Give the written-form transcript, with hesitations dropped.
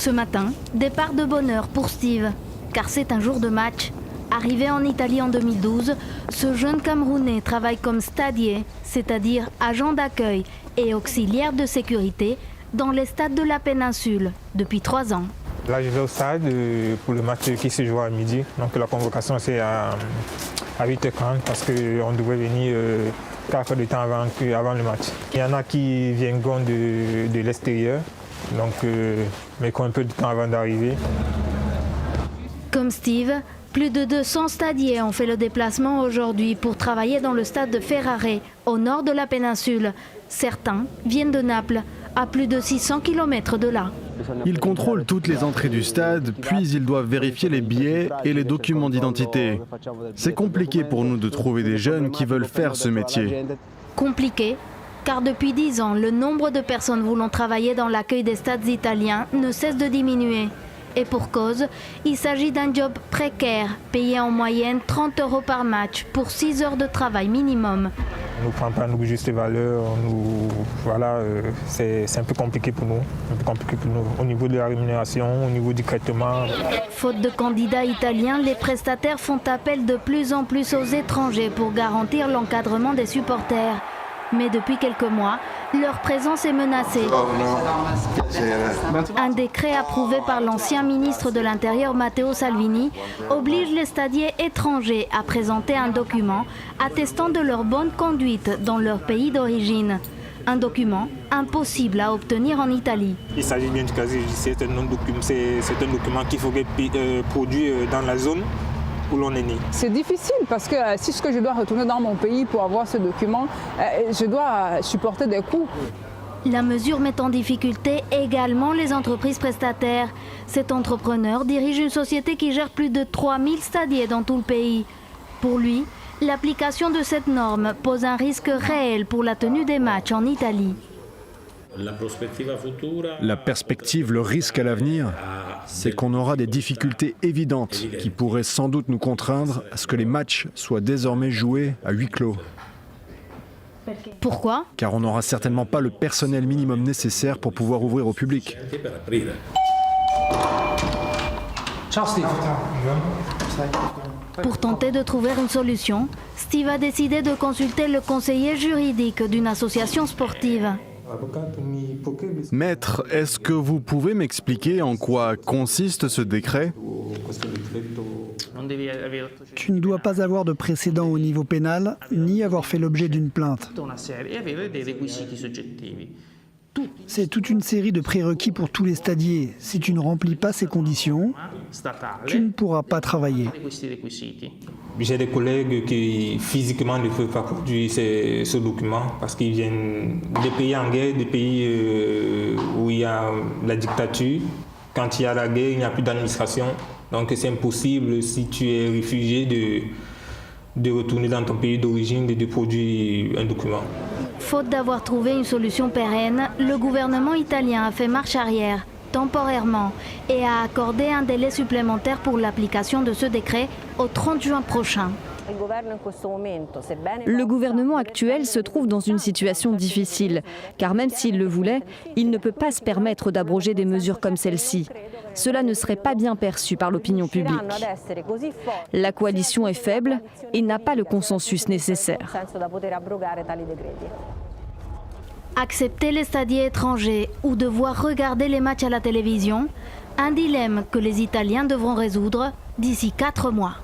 Ce matin, départ de bonne heure pour Steve, car c'est un jour de match. Arrivé en Italie en 2012, ce jeune Camerounais travaille comme stadier, c'est-à-dire agent d'accueil et auxiliaire de sécurité dans les stades de la péninsule depuis 3 ans. Là, je vais au stade pour le match qui se joue à midi. Donc la convocation, c'est à 8h40 parce qu'on devrait venir 4 heures de temps avant le match. Il y en a qui viennent de l'extérieur, donc, mais qui ont un peu de temps avant d'arriver. Comme Steve, plus de 200 stadiers ont fait le déplacement aujourd'hui pour travailler dans le stade de Ferrare, au nord de la péninsule. Certains viennent de Naples, à plus de 600 km de là. Ils contrôlent toutes les entrées du stade, puis ils doivent vérifier les billets et les documents d'identité. C'est compliqué pour nous de trouver des jeunes qui veulent faire ce métier. Compliqué, car depuis 10 ans, le nombre de personnes voulant travailler dans l'accueil des stades italiens ne cesse de diminuer. Et pour cause, il s'agit d'un job précaire, payé en moyenne 30 € par match pour 6 heures de travail minimum. On ne prend pas nos justes valeurs, voilà, c'est un peu compliqué pour nous, au niveau de la rémunération, au niveau du traitement. Faute de candidats italiens, les prestataires font appel de plus en plus aux étrangers pour garantir l'encadrement des supporters. Mais depuis quelques mois, leur présence est menacée. Un décret approuvé par l'ancien ministre de l'Intérieur Matteo Salvini oblige les stadiers étrangers à présenter un document attestant de leur bonne conduite dans leur pays d'origine. Un document impossible à obtenir en Italie. Il s'agit bien du casier judiciaire, c'est un document qu'il faudrait produire dans la zone où l'on est né. C'est difficile parce que si je dois retourner dans mon pays pour avoir ce document, je dois supporter des coûts. La mesure met en difficulté également les entreprises prestataires. Cet entrepreneur dirige une société qui gère plus de 3000 stadiers dans tout le pays. Pour lui, l'application de cette norme pose un risque réel pour la tenue des matchs en Italie. La perspective, le risque à l'avenir, c'est qu'on aura des difficultés évidentes qui pourraient sans doute nous contraindre à ce que les matchs soient désormais joués à huis clos. Pourquoi ? Car on n'aura certainement pas le personnel minimum nécessaire pour pouvoir ouvrir au public. Pour tenter de trouver une solution, Steve a décidé de consulter le conseiller juridique d'une association sportive. Maître, est-ce que vous pouvez m'expliquer en quoi consiste ce décret ? Tu ne dois pas avoir de précédent au niveau pénal, ni avoir fait l'objet d'une plainte. C'est toute une série de prérequis pour tous les stadiers. Si tu ne remplis pas ces conditions, tu ne pourras pas travailler. J'ai des collègues qui physiquement ne peuvent pas produire ce document parce qu'ils viennent des pays en guerre, des pays où il y a la dictature. Quand il y a la guerre, il n'y a plus d'administration. Donc c'est impossible si tu es réfugié de retourner dans ton pays d'origine et de produire un document. Faute d'avoir trouvé une solution pérenne, le gouvernement italien a fait marche arrière, temporairement, et a accordé un délai supplémentaire pour l'application de ce décret au 30 juin prochain. Le gouvernement actuel se trouve dans une situation difficile, car même s'il le voulait, il ne peut pas se permettre d'abroger des mesures comme celle-ci. Cela ne serait pas bien perçu par l'opinion publique. La coalition est faible et n'a pas le consensus nécessaire. Accepter les stadiers étrangers ou devoir regarder les matchs à la télévision, un dilemme que les Italiens devront résoudre d'ici 4 mois.